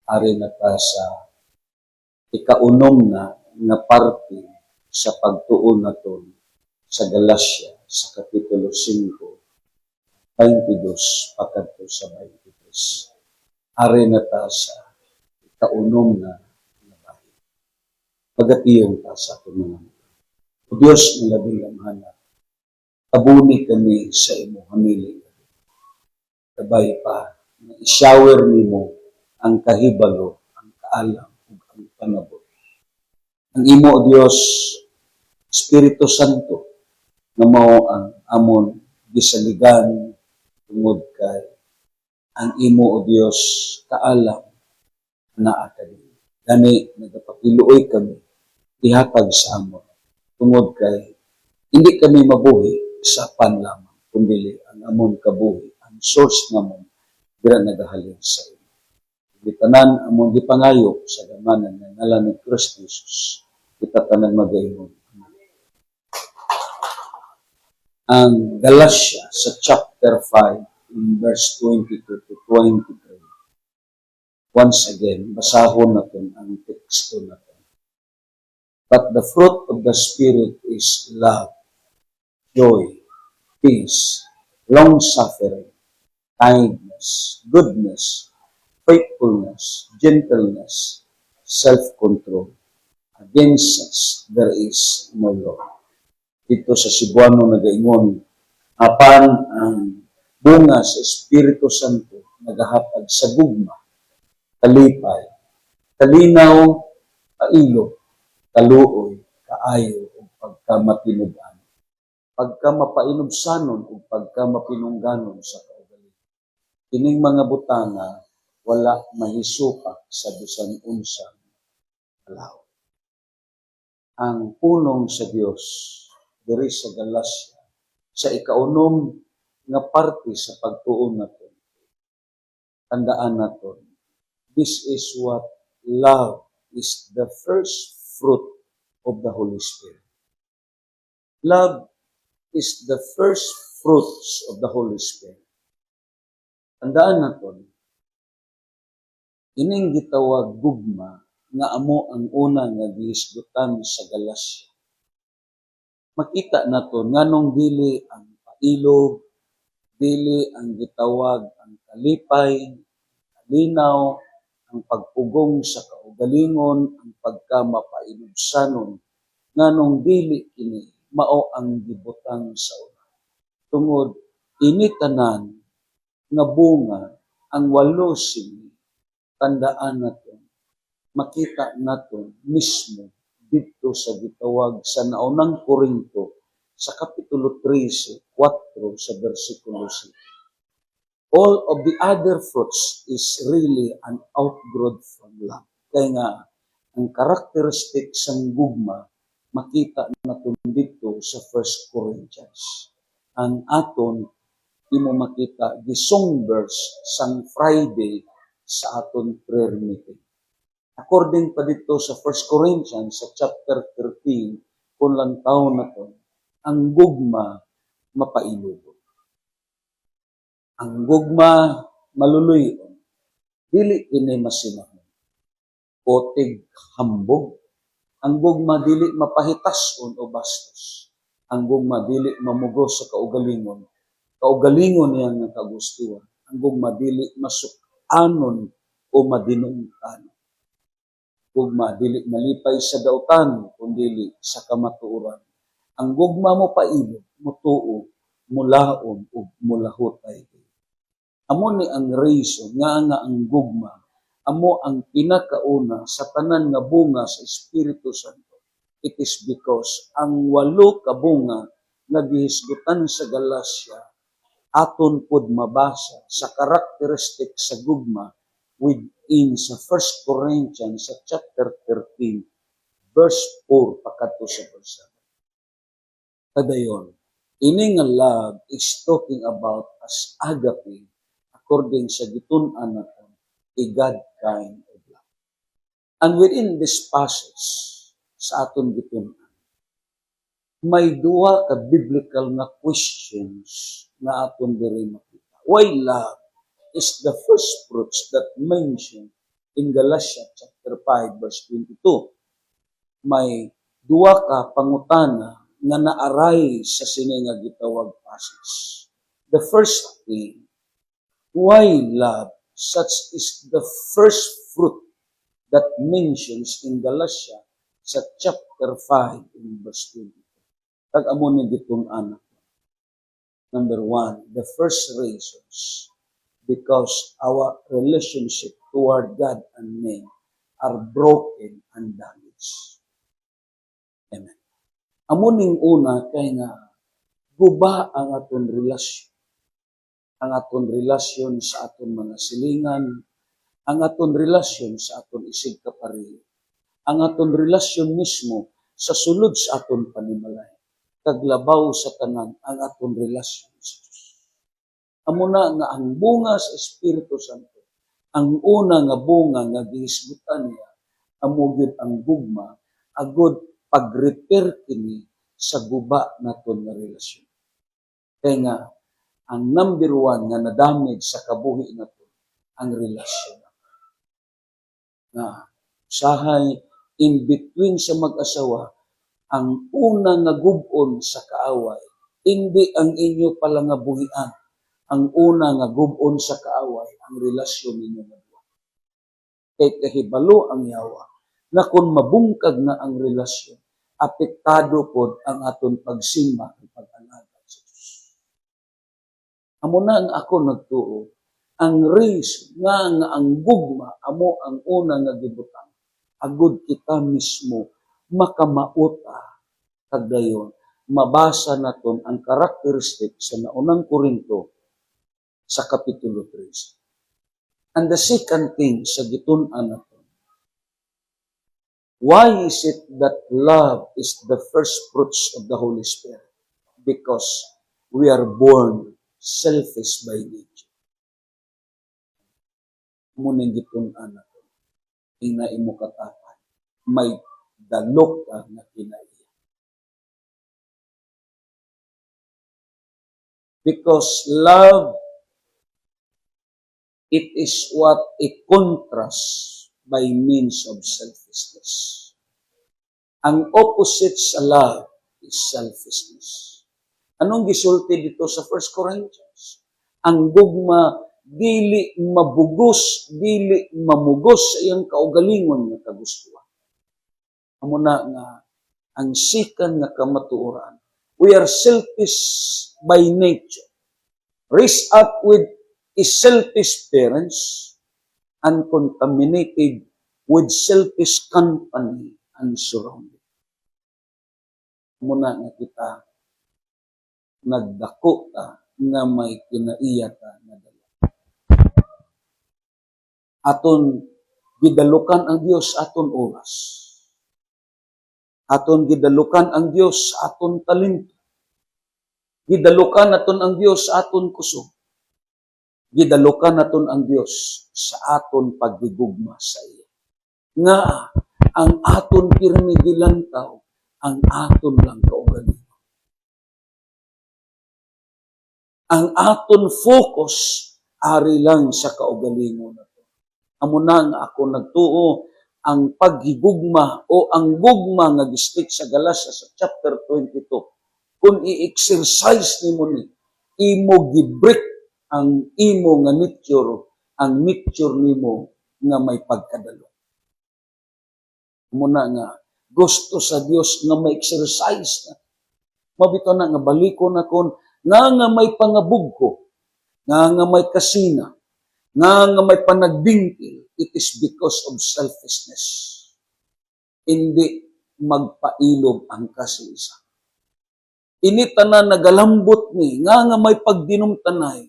Ari na ta sa ikaunom na nga parte sa pagtuon naton sa Galacia sa Kapitulo 5, 22 pakadto sa 23. Ari na ta sa ikaunom na bahin. Pagatiyong ta sa ating mga o Diyos na labing lamhana, abuni kami sa imo hamiling. Kabay pa, na i-shower nimo ang kahibalo, ang kaalam, ug ang panabot. Ang imo o Dios, Espiritu Santo, na mao ang amon gisaligan tungod kay ang imo o Dios kaalam naa kani. Gani nagapakiluoy kami ihatag sa amon tungod kay hindi kami mabuhi sa panlamang kundi ang amon kabuhi, ang source namon dira nagahalin sa imo. Tanan among gipangayo sa gamanan nga ngalan ni Kristo Jesus. Kita tanan magayon. Ang Galatia sa chapter 5 verse 22 to 23. Once again, basahon natin ang teksto natin. But the fruit of the Spirit is love, joy, peace, long-suffering, kindness, goodness, faithfulness, gentleness, self-control. Against us, there is no law. Dito sa Cebuano nagaingon, apan ang bunga sa Espiritu Santo nagahatag sa gugma, kalipay, kalinaw, kailo, kaluoy, kaayo, o pagkamatinudan, pagkamapainubsanon o pagkamapinungganon sa kaugalingon. Kining mga butana wala mahisupak sa bisan unsang alaw. Ang punong sa Dios diri sa Galacia sa ikaunom nga parte sa pagtuon naton. Tandaan naton, this is what love is, the first fruit of the Holy Spirit. Love is the first fruits of the Holy Spirit. Tandaan naton, ining gitawag gugma nga amo ang una nga gihisgutan sa Galacia. Makita naton nganong dili ang pailog, dili ang gitawag ang kalipay, kalinaw, ang pagpugong sa kaugalingon, ang pagkamapainubsanon, nganong dili kini mao ang gibutang sa una. Tungod ini tanan nga bunga ang walo sini, tandaan naton, makita naton mismo dito sa gitawag sa naunang Korinto sa Kapitulo 13, 4 sa versikulo 7. All of the other fruits is really an outgrowth from love. Kaya nga, ang karakteristik sang gugma, makita naton dito sa 1 Corinthians. Ang aton, imo makita, the song verse sang Friday sa aton prayer meeting. According pa dito sa 1 Corinthians sa chapter 13, kung lang taon na to, ang gugma mapailugon. Ang gugma maluluyon, dili kini masinahon. Otig hambog. Ang gugma dili mapahitason o bastos. Ang gugma dili mamugo sa kaugalingon. Kaugalingon niya nga kagustuhan. Ang gugma dili masukanon o madinungtan. Gugma dili malipay sa dautan kundi sa kamatuoran. Ang gugma mo pailog, mutuo, mulaon ug mulahutay. Amo ni ang reason nga ang gugma amo ang pinakauna sa tanan nga bunga sa Espiritu Santo. It is because ang walo ka bunga nga gihisgutan sa Galacia aton pod mabasa sa karakteristik sa gugma within sa 1 Corinthians sa chapter 13 verse 4 pakadto sa verse 7. Kadayon, ini nga love is talking about as agape according sa gitun-an naton a God kind of love. And within this passage sa aton gitun-an, may duha ka biblical nga questions na aton diri makita. Why love is the first fruits that mentioned in Galatia chapter 5 verse 22. May duwa ka pangutana nga naaray sa sini nga gitawag passage. The first thing, why love? Such is the first fruit that mentions in Galatia sa chapter 5 in verse 22. Tag-amo ni gitong anak. Number 1, the first reasons, because our relationship toward God and men are broken and damaged. Amen. Amo ning una kay nga guba ang aton relasyon. Ang aton relasyon sa aton mga silingan, ang aton relasyon sa aton isig kapareho, ang aton relasyon mismo sa sulod sa aton panimalay, kaglabaw sa tanan ang aton relasyon sa Diyos. Amo na nga ang bunga sa Espiritu Santo, ang una nga bunga nga gihisgutan niya, amo gyud ang gugma, agud pag-repair kini sa guba naton nga relasyon. Kaya nga, ang number 1 nga na-damage sa kabuhi naton, ang relasyon. Na usahay in between sa mag-asawa, ang una nga gub-on sa kaaway, hindi ang inyo pala nga buhian. Ang una nga gub-on sa kaaway, ang relasyon ninyo nga duha. Kay kahibalo ang yawa, na kung mabungkag na ang relasyon, apektado pod ang aton pagsimba at pag-alaga sa Diyos. Amo na nga ako nagtuo, ang reason nga ang gugma, amo ang una nga gibutang, agud kita mismo makamauta kadayon. Mabasa naton ang karakteristik sa naunang Korinto sa kapitulo 3. And the second thing sa gitun-an naton, why is it that love is the first fruits of the Holy Spirit? Because we are born selfish by nature. Muning gitun-an naton, ina imo katapan, may dalok ka na kinaiya. Because love, it is what it contrasts by means of selfishness. Ang opposite sa love is selfishness. Anong gisulti dito sa 1 Corinthians? Ang gugma, dili mabugos, dili mamugos sa iyang kaugalingon nga kagustuhan. Amo na nga, ang sikan nga kamatuoran, we are selfish by nature. Raised up with selfish parents and contaminated with selfish company and surrounding. Muna nga kita, nagdako ta nga may kinaiya ta na dala. Aton gidalukan ang Dios aton oras. Aton gidalukan ang Dios sa aton talento. Gidalukan naton ang Dios sa aton kusog. Gidalukan naton ang Dios sa aton pagdigugma sa iya. Nga ang aton pirmi gilantaw, ang aton lang kaugalingon. Ang aton focus ari lang sa kaugalingon nato. Amo na nga ako nagtuo, ang paghigugma o ang gugma nga gistik sa Galatia sa chapter 22, kung i-exercise nimo ni, imo gibreak ang imo nga nature, ang nature nimo nga may pagkadalo. Muna nga, gusto sa Dios nga may exercise na. Mabito na nga baliko na kon, nga may pangabugko, nga may kasina, nga may panagbingkil, it is because of selfishness. Hindi magpailog ang kasiisa. Ini tanan nagalambot ni, nga may pagdinumtanay,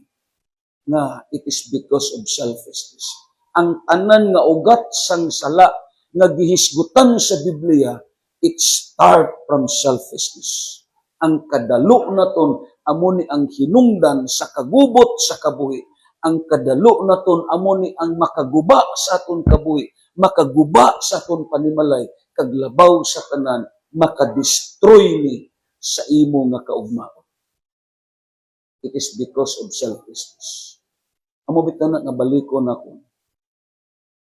nga it is because of selfishness. Ang tanan nga ugat sang sala, nga gihisgutan sa Biblia, it start from selfishness. Ang kadalo naton amo ni ang hinungdan sa kagubot sa kabuhi. Ang kadalo naton amo ni ang makaguba sa aton kabuhi, makaguba sa aton panimalay, kaglabaw sa tanan, makadestroy ni sa imo nga kaugmaon. It is because of selfishness. Amo bitan nga baliko na ko.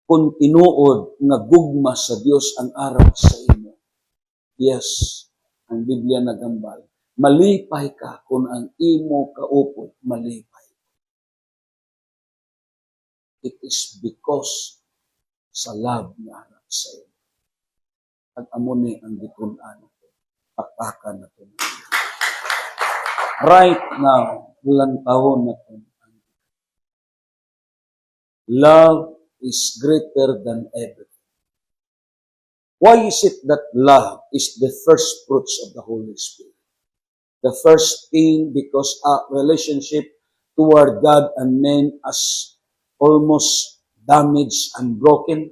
kung tinuod nga gugma sa Dios ang aral sa imo. Yes, ang Biblia nagambal. Malipay ka kung ang imo kaupod malipay. It is because sa love nga aral sa imo. At amo ni ang gitunan nato. Pakpakan nato. Right now, lantawon nato. Love is greater than everything. Why is it that love is the first fruits of the Holy Spirit? The first thing, because a relationship toward God and men is almost damaged and broken.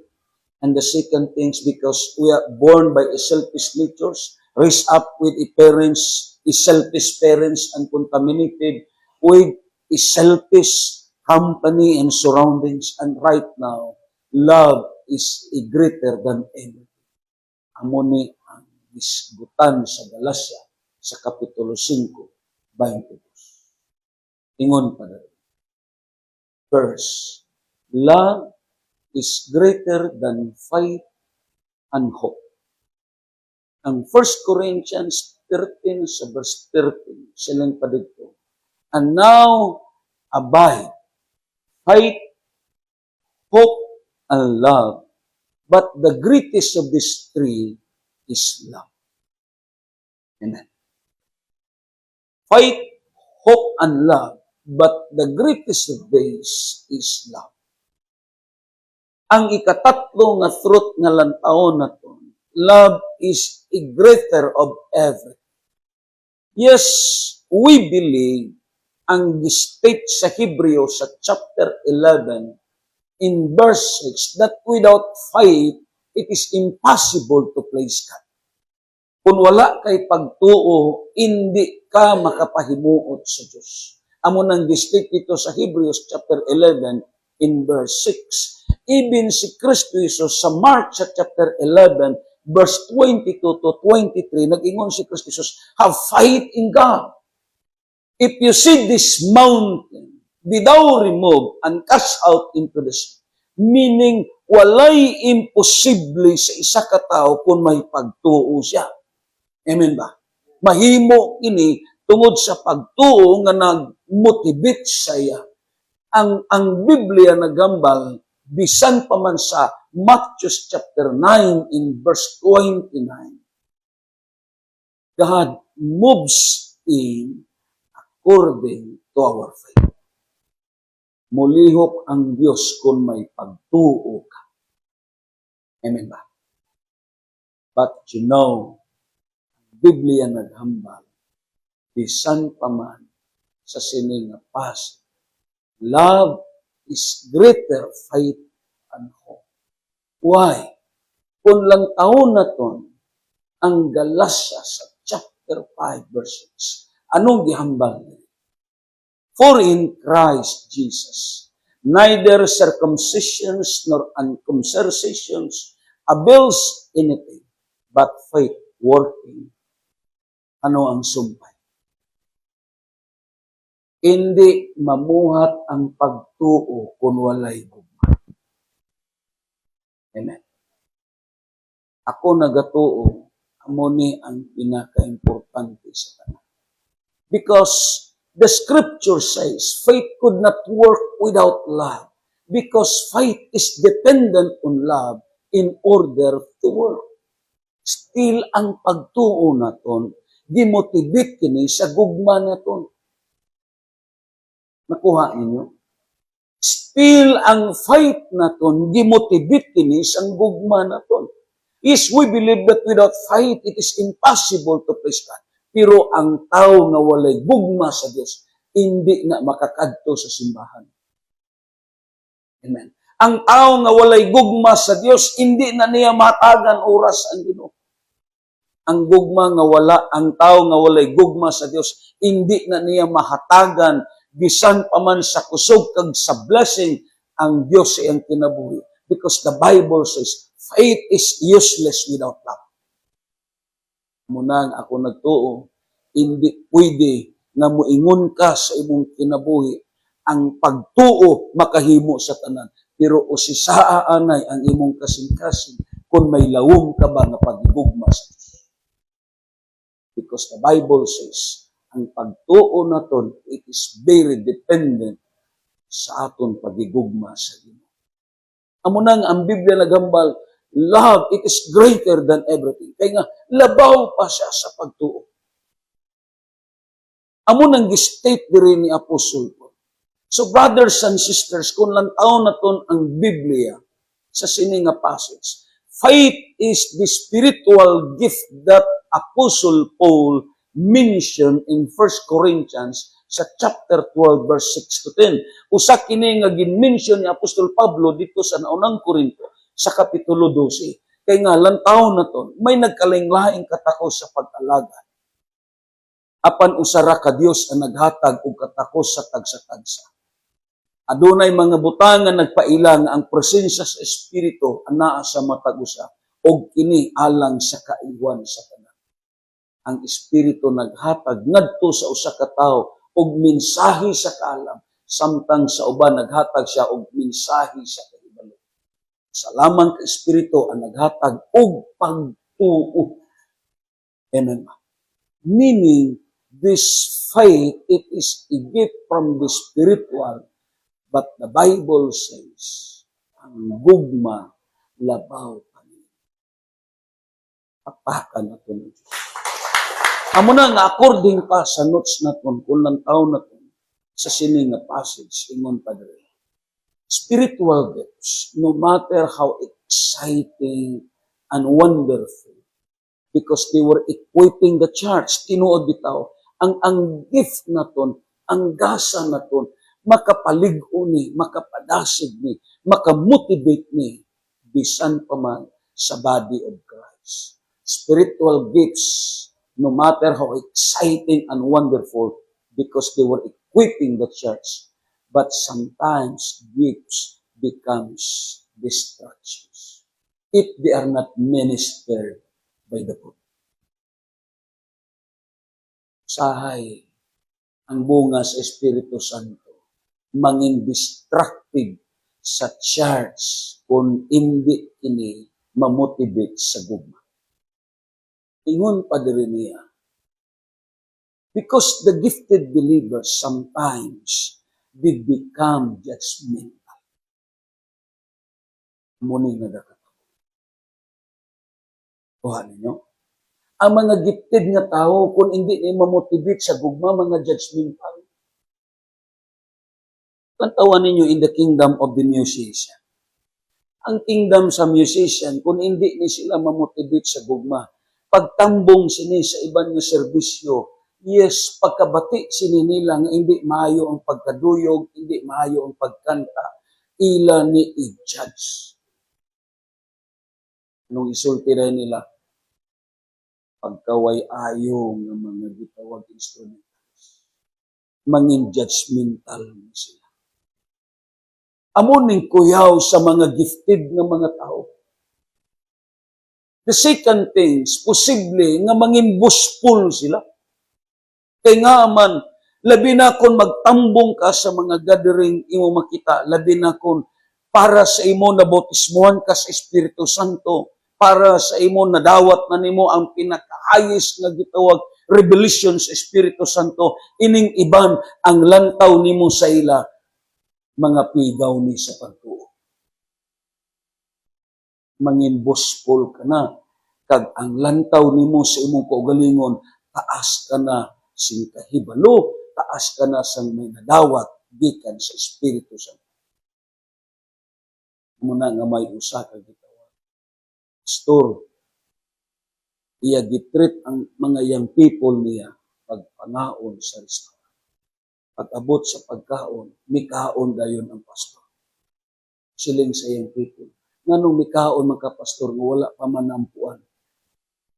And the second thing is because we are born by a selfish nature, raised up with a selfish parents and contaminated with a selfish company and surroundings. And right now, love is a greater than anything. Amo ni ang isgutan sa Galacia sa Kapitulo 5, 22. Ingon pa rin. First, love is greater than faith and hope. Ang 1 Corinthians 13 sa verse 13, silang pa dito. And now, abide faith, hope, and love. But the greatest of these three is love. Amen. Faith, hope, and love. But the greatest of these is love. Ang ikatatlo nga truth nga lantawon nato, love is a greater of everything. Yes, we believe ang state sa Hebreo sa chapter 11 in verse 6 that without faith, it is impossible to please God. Kung wala kay pagtuo, hindi ka makapahimuot sa Diyos. Amo nang state ito sa Hebrews chapter 11 in verse 6. Even si Kristo Jesus sa Mark chapter 11 verse 22 to 23, nag-ingon si Kristo Jesus, have faith in God. If you see this mountain, be thou removed and cast out into the sea. Meaning, walay imposible sa isa ka tao kung may pagtuo siya. Amen ba? Mahimo ini tungod sa pagtuo nga nag-motivate siya. Ang Biblia nagambal, bisan pa man sa Matthew chapter 9 in verse 29, God moves in according to our faith. Mulihok ang Diyos kung may pagtuo ka. Amen ba? But you know, Biblia naghambal, bisan pa man sa sining nga pas, love is greater faith and hope. Why? Kung lang taon na ton, ang Galacia sa chapter 5 verse 6, anong gihambal niya? For in Christ Jesus, neither circumcisions nor uncircumcisions avails anything, but faith working. Ano ang sumpay? Hindi mamuhat ang pagtuo kung walay gugma. Amen. Ako nagatuo, amo ni ang pinaka-importante sa tanan. Because the scripture says, faith could not work without love. Because faith is dependent on love in order to work. Still, ang pagtuo naton, gimotivate kini sa gugma naton. Nakuha ninyo? Still, ang faith naton, gimotivate kini sa gugma naton. Yes, we believe that without faith, it is impossible to please God. Pero ang tao nga walay gugma sa Diyos, hindi na makakadto sa simbahan. Amen. Ang tao nga walay gugma sa Diyos, hindi na niya matagan oras ang Ginoo. Ang gugma nga wala, ang tao nga walay gugma sa Diyos, hindi na niya mahatagan bisan pa man sa kusog kag sa blessing ang Diyos ay ang kinabuhi. Because the Bible says, faith is useless without love. Munang ako nagtuo, hindi pwede nga muingon ka sa imong kinabuhi ang pagtuo makahimo sa tanan. pero usisaa anay ang imong kasing-kasing kung may lawom ka ba nga pagigugma sa Dios. Because the Bible says, ang pagtuo naton, it is very dependent sa aton pagigugma sa Ginoo. Amo nang ang Biblia nagambal, love, it is greater than everything. Kaya nga, labaw pa siya sa pagtuo. Amo nang gi-state diri ni Apostol Paul. So brothers and sisters, kung lantaw naton ang Biblia sa sini nga passage, faith is the spiritual gift that Apostle Paul mentioned in 1 Corinthians sa chapter 12 verse 6 to 10. Usa kini nga gin-mention ni Apostol Pablo dito sa naunang Korinto sa kapitulo 12. Kay nga lantaw naton may nagkalinglaing katakos sa pag-alagad. Apan usara ka Dios ang naghatag og katakos sa tagsa-tagsa. Adunay mga butang nga nagpailang ang presensya sa Espiritu anaa sa matag usa og kini alang sa kaiwan sa tanan. Ang Espiritu naghatag ngadto sa usa ka tawo og mensahe sa kaalam, samtang sa uban naghatag siya og mensahe sa kahibalo. Sa lamang ka Espiritu ang naghatag og pagtuo. Amen. Meaning, this faith, it is a gift from the spiritual. But the Bible says, ang gugma, labaw pa niya. Apakan na ito. Amo na nga, according pa sa notes na ito, kung lantaw na ito, sa sining nga passage, ingon pa rin. Spiritual gifts, no matter how exciting and wonderful, because they were equipping the church, tinuod bitaw, ang gift na ito, ang gasa na ito, makapalig-o ni, makapadasig ni, makamotivate ni, bisan pa man sa body of Christ. Spiritual gifts, no matter how exciting and wonderful, because they were equipping the church, but sometimes gifts becomes distractions if they are not ministered by the Lord. Sahay, ang bunga sa Espiritu Santo, mangin destructive sa church kung hindi kini mamotivate sa gugma. Ingon pa diri niya, because the gifted believers sometimes they become judgmental. Muni nga dakato. Kuha ninyo. Ang mga gifted nga tao, kung hindi ni mamotivate sa gugma, mga judgmental. Kantawan ninyo in the kingdom of the musician. Ang kingdom sa musician, kung hindi ni sila mamotivate sa gugma, pagtambong sini sa iban nga serbisyo, yes, pagkabati sini nila nga hindi maayo ang pagkaduyog, hindi maayo ang pagkanta, ila ni i-judge. Nung isulti rin nila, pagkaway ayo ng mga gitawag instrumentals, mangin judgmental sila. Amuning kuyaw sa mga gifted ng mga tao. The second things, posible nga mangin boastful sila. Kaya nga man, labi na kung magtambong ka sa mga gathering imo makita, labi na kung para sa imo na bautismuhan ka sa Espiritu Santo, para sa imo nadawat na nimo ang pinakaayos nga gitawag revelation sa Espiritu Santo, ining iban ang lantaw nimo sa ila, mga pigaw ni sa pagtuo. Mangin boastful ka na, kag ang lantaw nimo sa imong kaugalingon, taas ka na sing kahibalo, taas ka na sa may nadawat, gikan sa Espiritu Santo. Muna nga may usa ka gitawag. Pastor, iya gitreat ang mga young people niya pagpanaon sa restaurant. Pag-abot sa pagkaon, mikaon dayon ang pastor. Siling sa young people. Nganong mikaon magka-pastor nga wala pa man ampuan.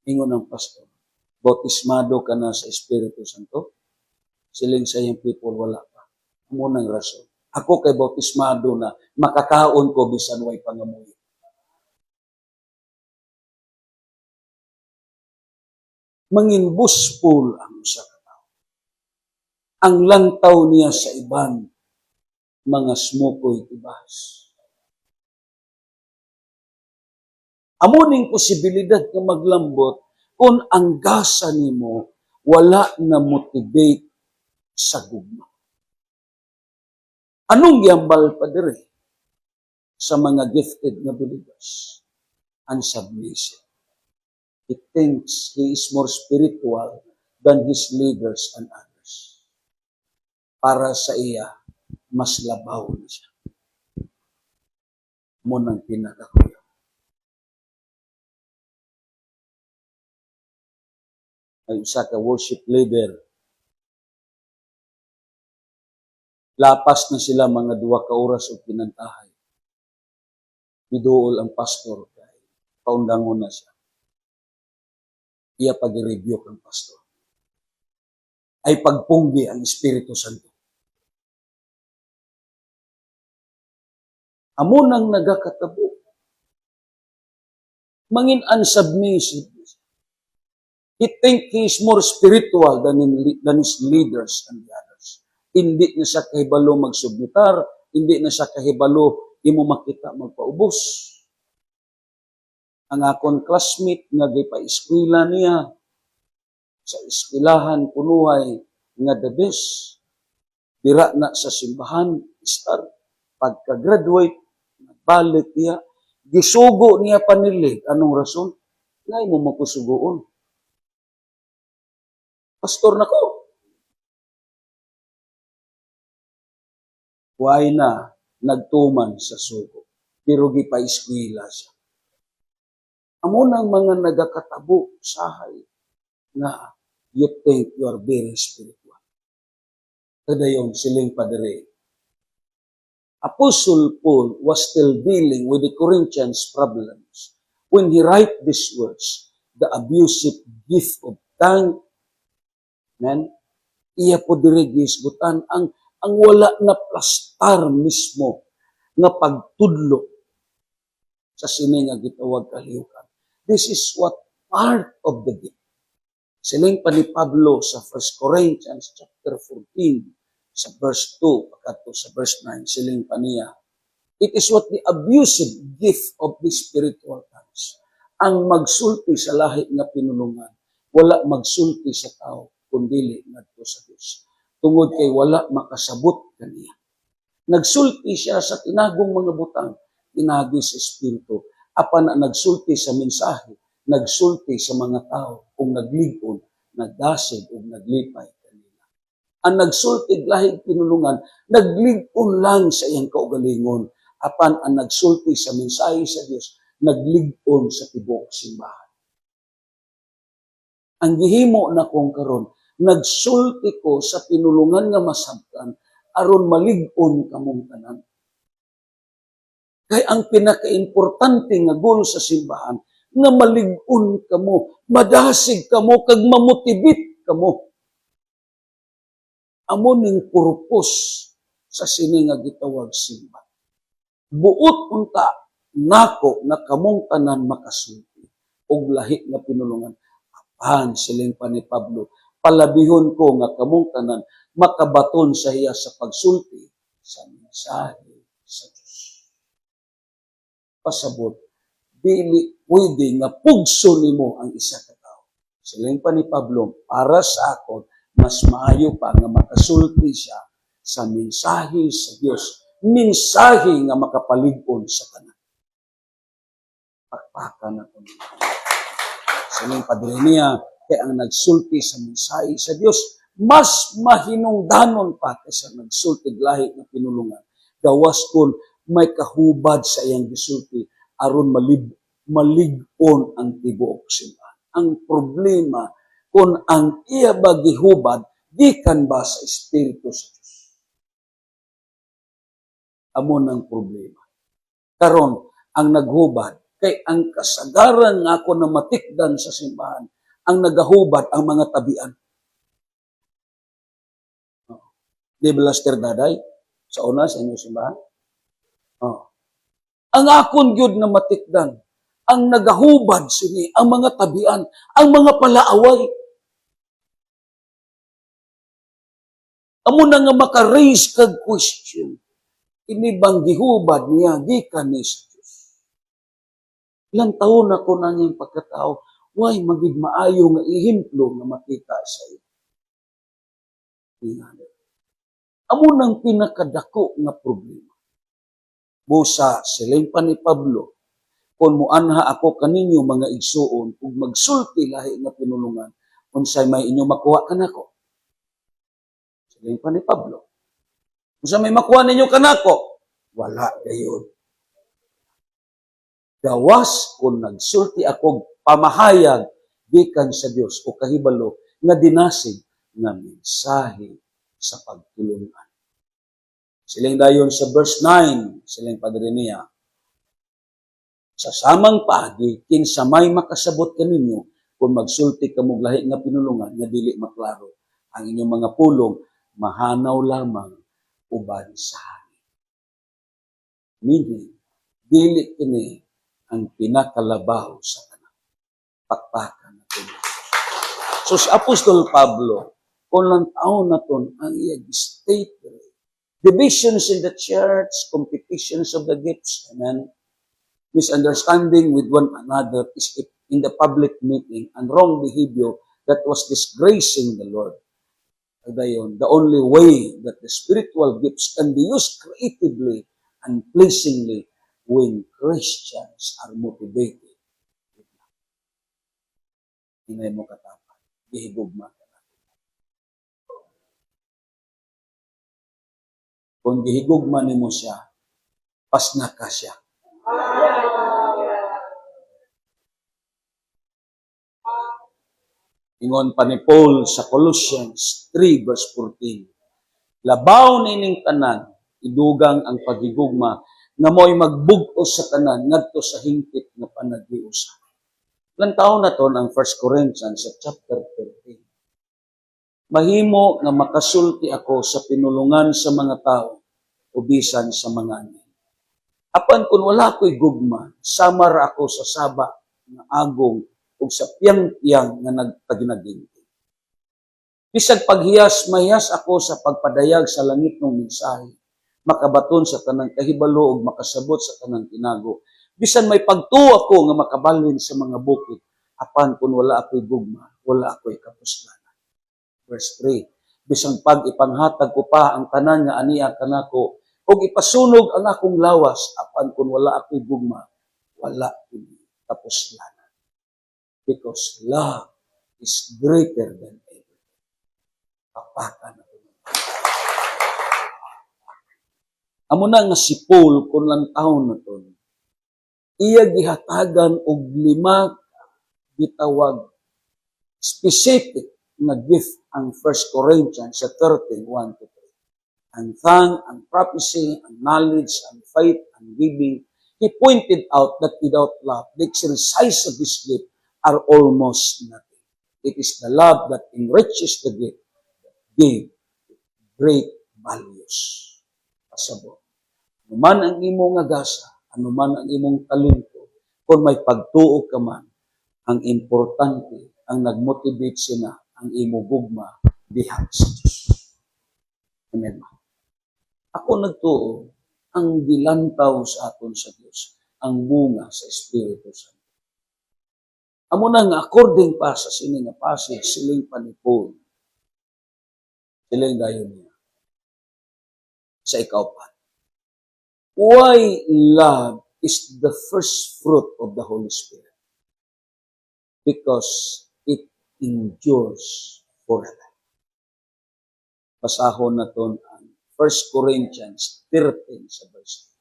Ingon ang pastor, bautismado ka na sa Espiritu Santo? Siling sa young people, wala pa. Amunang rason. Ako kay bautismado na, makakaon ko bisan way pangamuyo. Mangin boastful ang usa ka tao. Ang lantaw niya sa iban, mga smukoy tibas. Amo ning posibilidad nga maglambot kung ang gasa nimo wala na motivate sa gugma. Anong gihambal pa dire sa mga gifted na believers? Ang submission. He thinks he is more spiritual than his leaders and others. Para sa iya, mas labaw na siya. Munang pinakakuya. Ay isa ka worship leader. Lapas na sila mga 2 ka oras o pinantahay. Biduol ang pastor kay paundangon na siya. Iya pag-review ang pastor. Ay pagpunggi ang Espiritu Santo. Amo nang nagakatabo. Mangin unsubmissive. He think he is more spiritual than his leaders and the others. Hindi na siya kahibalo magsubmitar, hindi na siya kahibalo imo makita magpaubos. Ang akong classmate nga gipa-eskwela niya sa eskwelahan kunuhay nga the best. Dira na sa simbahan, start. Pagka-graduate, nagbalik niya, gisugo niya panilig. Anong rason? Ngay mo makusugoon. Pastor na ko. Why na nagtuman sa sugo. Pero gipa-eskwela siya. Amo nang mga nagakatabo sahay na you think you are very spiritual. Kadayon siling padre. Apostle Paul was still dealing with the Corinthians' problems when he write these words, the abusive gift of tongue. Man, iya po dire gisgutan ang wala na plastar mismo nga pagtudlo sa sini nga gitawag kalihukan. This is what part of the gift. Siling pa ni Pablo sa 1 Corinthians chapter 14 sa verse 2 pagkato sa verse 9 siling pa niya. It is what the abusive gift of the spiritual tongues. Ang magsulti sa lahi nga pinulungan, wala magsulti sa tao kundili ngadto sa Dios. Tungod kay wala makasabot kaniya. Nagsulti siya sa tinagong mga butang, tinagi sa Espiritu. Apan na nagsulti sa mensahe, nagsulti sa mga tao, kung nagligon, nagdasig, o naglipay kanila. Ang nagsulti lahing pinulungan, nagligon lang sa iyang kaugalingon. Apan ang nagsulti sa mensahe sa Dios, nagligon sa tibok simbahan. Ang gihimo na kong karon, nagsulti ko sa pinulungan nga masabtan aron malig-on kamong tanan. Kay ang pinaka-importante nga goal sa simbahan nga malig-on kamo, madasig kamo kag mamotibit kamo. Amo ning purpose sa sini nga gitawag simba. Buot unta nako nga kamong tanan makasulti og lahi nga pinulungan. Apan siling pa ni Pablo, palabihon ko nga kamong tanan makabaton sa iya sa pagsulti sa mensahe sa Dios. Pasabot, dili pwede nga pugso nimo ang isa ka tawo. Siling pa ni Pablo, para sa akon, mas maayo pa nga makasulti siya sa mensahe sa Dios, mensahe nga makapalig-on sa tanan. Pakpakan na ito. Siling padre niya, kaya ang nagsulti sa mensahe sa Dios, mas mahinungdanon pa kaysa nagsulti lahi na pinulungan. Gawas kung may kahubad sa iyang gisulti, aron malig-on ang tibuok simbahan. Ang problema, kung ang iya ba gihubad, gikan ba sa Espiritu sa Diyos? Amo ng problema. Karon ang naghubad, kay ang kasagaran nga ako na matikdan sa simbahan, ang nagahubad ang mga tabian. Di ba Laster Daday? Sa una, sa inyong simbahan? Ang akon gyud na matikdan, ang nagahubad sini, ang mga tabian, ang mga palaaway. Amo na nga maka-raise kag question, ini bang gihubad niya, gikan ni sa Diyos. Ilang taon ako na niyang pagkatao, why magig maayo nga ihemplo nga makita sa iyo. Amo nang pinakadako nga problema. Busa siling pa ni Pablo, kung muanha ako kaninyo mga igsuon ug magsulti lahi nga pinulungan unsay may inyo makuha kanako. Siling pa ni Pablo. Unsay may makuha ninyo kanako? Wala gayon. Gawas kung nagsulti ako pamahayag gikan sa Dios o kahibalo nga dinasig nga mensahe sa pagtulungan. Siling dayon sa verse 9, siling Padre niya, sa samang paagi, kinsa may makasabot kaninyo kung magsulti kamong lahi nga pinulungan nga dili maklaro. Ang inyong mga pulong, mahanaw lamang uban sa hangin. Meaning, dili kini ang pinakalabaw sa kanang pakpakan natin. So si Apostol Pablo, kung lang taon na ton ang iyag state, divisions in the church, competitions of the gifts, amen, misunderstanding with one another is in the public meeting and wrong behavior that was disgracing the Lord. Dayon, the only way that the spiritual gifts can be used creatively and pleasingly when Christians are motivated. Hinay mo katapat, gihigugma ka na. Kung gihigugma ni mo siya, pasna ka siya. Ingon pa ni Paul sa Colossians 3 verse 14. Labaw nining tanan, idugang ang paghigugma, nga mo'y magbug-os sa tanan, ngadto sa hingpit nga panaghiusa. Ilang taon na to ang 1 Corinthians sa chapter 13. Mahimo nga makasulti ako sa pinulungan sa mga tao, o bisan sa mga ani. Apan kung wala ko'y gugma, samar ako sa saba nga agong ug sa piyang-piyang nga nagtaginagingti. Bisag paghiyas, mahiyas ako sa pagpadayag sa langit ng mensahe, makabaton sa tanang kahibalo ug makasabot sa tanang tinago. Bisan may pagtuo ako nga makabalin sa mga bukid, apan kung wala ako'y gugma, wala ako'y kapuslanan. Verse 3, bisang pag ipanghatag ko pa ang tanan nga aniya kanako, ug ipasunog ang akong lawas, apan kung wala ako'y gugma, wala ako'y kapuslanan. Because love is greater than everything. Papakan na ito. Amo na nga si Paul, kung lang taon na ito, iya gihatagan og 5 gitawag specific na gift ang 1 Corinthians sa 13, 1-3. Ang tongue, ang prophecy, ang knowledge, ang faith, ang giving. He pointed out that without love, the exercise of this gift are almost nothing. It is the love that enriches the gift, gave great values. Pasabot. Anuman ang imong agasa, anuman ang imong talento, kung may pagtuo ka man, ang importante, ang nagmotivate sina, ang imong gugma, diha sa Diyos. Amen. Ako nagtuo, ang gilantaw sa aton sa Diyos, ang bunga sa Espiritu Santo. Amo na nga, according pa sa sining nga passage, siling pa ni Paul, siling dayon niya, sa ikaupat. Why love is the first fruit of the Holy Spirit? Because it endures forever. Pasahon na ton ang 1 Corinthians 13 sa verse.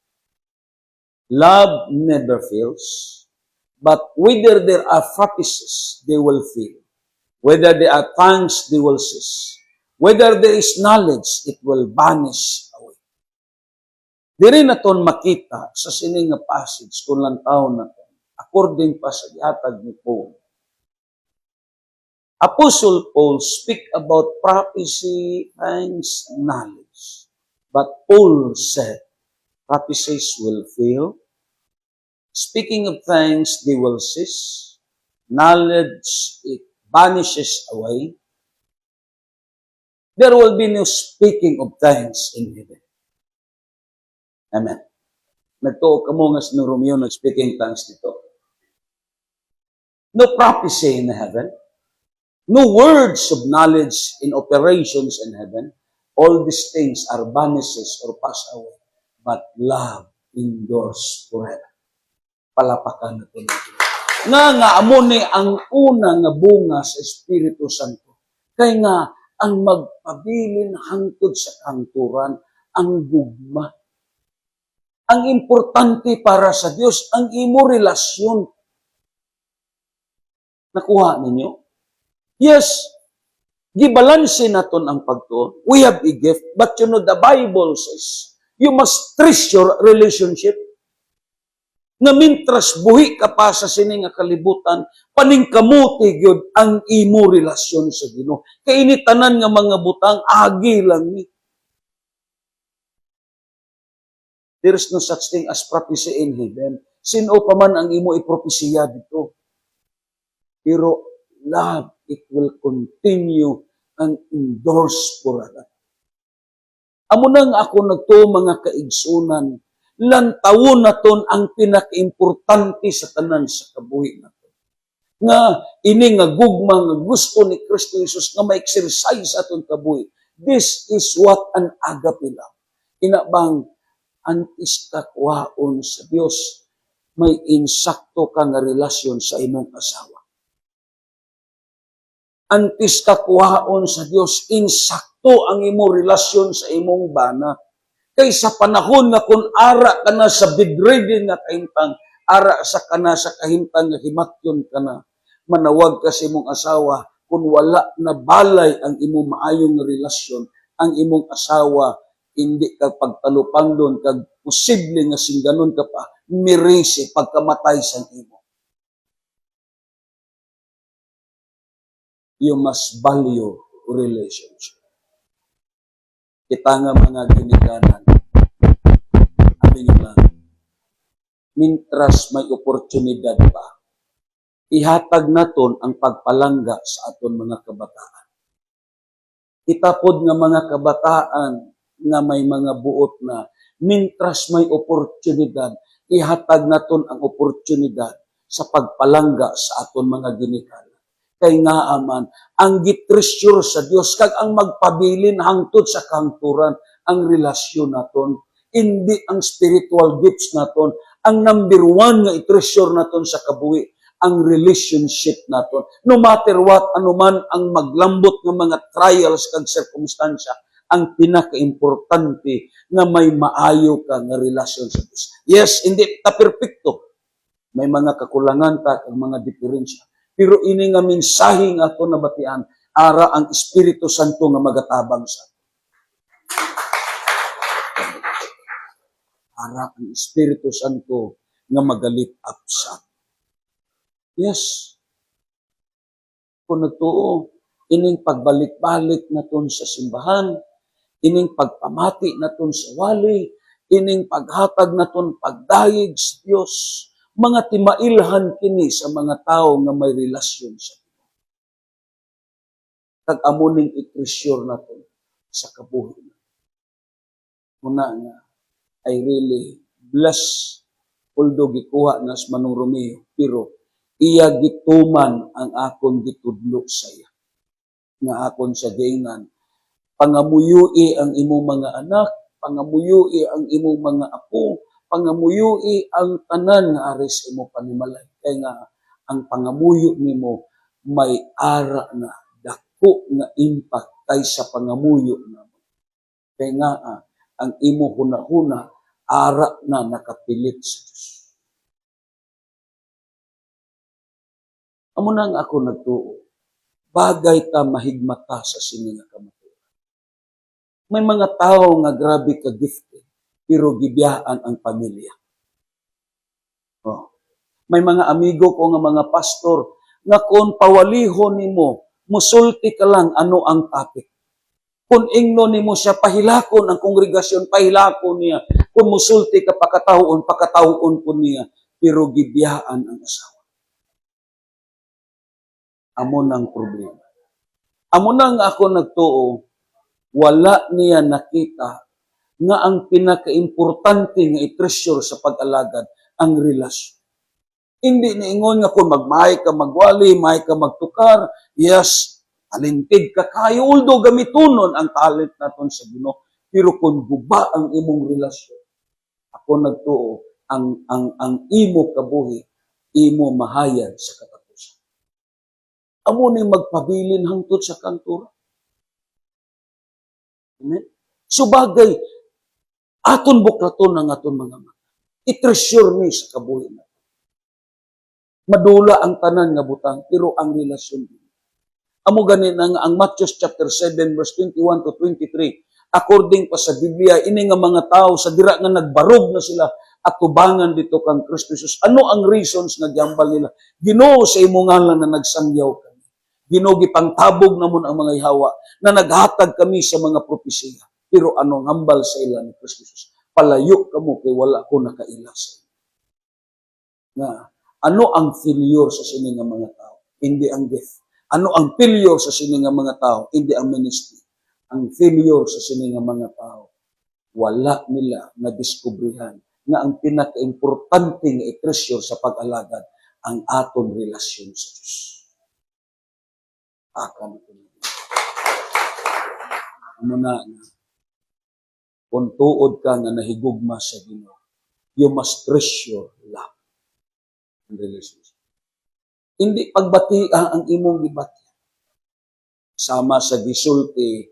Love never fails, but whether there are prophecies, they will fail. Whether there are tongues, they will cease. Whether there is knowledge, it will vanish away. Diri na ton makita sa sining nga passage kung lang taon na ton, according pa sa gihatag ni Paul. Apostle Paul speak about prophecy, tongues, knowledge. But Paul said, prophecies will fail. Speaking of things, they will cease. Knowledge, it vanishes away. There will be no speaking of things in heaven. Amen. Nagtuo ka mo nga si Romeo nag-speaking tongues dito. no prophecy in heaven, no words of knowledge in operations in heaven. All these things are vanishes or pass away. But love endures forever. Palapakan natin. Nga amo ni ang una nga bunga sa Espiritu Santo. Kaya nga, ang magpabilin hangtod sa kanturan, ang gugma. Ang importante para sa Diyos, ang imo relasyon. Nakuha ninyo? Yes, gibalanse naton ang pagtuon. We have a gift, but you know, the Bible says, you must treasure relationship. Nga mintras buhi ka pa sa sining nga kalibutan, paningkamuti gyud ang imo relasyon sa Ginoo. Kay ini tanan nga mga butang agi lang ni. There is no such thing as prophecy in heaven. Sino pa man ang imo ipropesiya dito. Pero love, it will continue and endorse forever. Amo nang ako nagtuo mga kaigsunan, lantawon naton ang pinaka-importante sa tanan sa kabuhi naton. Nga ini nga gugma nga gusto ni Kristo Jesus nga ma-exercise aton kabuhi. This is what an agape love. Inabang antis ka kuhaon sa Dios, may insakto ka nga relasyon sa imong asawa. Antis ka kuhaon sa Dios, insakto ang imong relasyon sa imong bana. Kay sa panahon nga kung ara ka na sa bedridden nga kahimtang, ara sa kana sa kahimtang nga himatyon ka na, manawag ka sa imong asawa, kung wala na balay ang imong maayong relasyon, ang imong asawa, hindi ka pagtalupandon, kag posible nga singganon ka pa, mirisi pagkamatay sa imo. You must value relationship. Kita nga mga ginikanan, sabi nyo lang, mintras may oportunidad pa, ihatag naton ang pagpalangga sa aton mga kabataan. Itapod nga mga kabataan nga may mga buot na, mintras may oportunidad, ihatag naton ang oportunidad sa pagpalangga sa aton mga ginikanan. Kay nga aman, ang gitreasure sa Dios kag ang magpabilin hangtod sa kanturan ang relasyon naton, hindi ang spiritual gifts naton. Ang number one nga i-treasure naton sa kabuhi, ang relationship naton. No matter what, anuman ang maglambot ng mga trials kag circumstansya, ang pinaka-importante nga may maayo ka nga relasyon sa Dios. Yes, hindi ta perfecto. May mga kakulangan ta kag mga diferensya. Pero ini nga mensahe nga ato nabatian, ara ang Espiritu Santo nga magatabang sa ato. Ara ang Espiritu Santo nga magalit up sa ato. Yes. Kung nagtuo, ining pagbalik-balik naton sa simbahan, ining pagpamati naton sa wali, ining paghatag naton pagdayeg sa Dios, mga timailhan kini sa mga tao nga may relasyon sa Ginoo. Kag amo ning i-treasure naton sa kabuhi. Muna nga, I really bless, although gikuha na sa Manong Romeo, pero iya gituman ang akon gitudlo sa iya. Nga akon sa giingan, pangamuyui ang imong mga anak, pangamuyui ang imong mga apo, pangamuyui ang tanan nga ari sa imo panimalay. Kaya nga, ang pangamuyo nimo may ara na dako nga impact kaysa pangamuyo namo. Kaya nga, ang imo hunahuna, ara na nakapilit sa Diyos. Amo nang ako nagtuo, bagay ta mahigmata sa sini nga kamatuoran. May mga tao nga grabe ka gifted, pero gibiyaan ang pamilya. Oh. May mga amigo ko nga mga pastor, nga kung pawalihon nimo, musulti ka lang ano ang topic. Kung ingno nimo siya, pahilakon ang kongregasyon, pahilakon niya. Kung musulti ka pakatawon po niya, pero gibiyaan ang asawa. Amo nang problema. Amo nang ako nagtuo, wala niya nakita nga ang pinaka-importante nga i-treasure sa pag-alagad ang relasyon. Hindi niingon nga kung magmahay ka magwali, mahay ka magtukar, yes, talented ka kayo, although gamitunon ang talent naton sa Ginoo. Pero kung guba ang imong relasyon, ako nagtuo, ang imo kabuhi, imo mahayag sa katapusan. Amo ni magpabilin hangtod sa kantura. Amen? So bagay, aton buklaton ang aton mga mata. I-treasure ni sa kabuhi na. Madula ang tanan nga butang, pero ang relasyon din. Amo ganin ang Matthew chapter 7 verse 21 to 23. According pa sa Biblia, ini nga mga tao sa dira nga nagbarog na sila at tubangan dito kang Kristo Jesus. Ano ang reasons nga giambal nila? Ginoo sa imong ngalan na nagsangyaw kami. Ginoo gipangtabog namon ang mga ihawa na naghatag kami sa mga propesiya. Pero ano ngambal sa ila ni Kristo Jesus? Palayo kamo kay wala ko nakaila sa ila. Nga, ano ang failure sa sini nga mga tao? Hindi ang gift. Ano ang failure sa sini nga mga tao? Hindi ang ministry. Ang failure sa sini nga mga tao, wala nila na-diskubrihan na ang pinaka-importante nga i-treasure sa pag-alagad ang aton relasyon sa Diyos. Akan ito na. Ano na, kung tuod ka nga nahigugma sa Ginoo, you must treasure love and relationship. Hindi pagbati ang imong gibati. Sama sa gisulti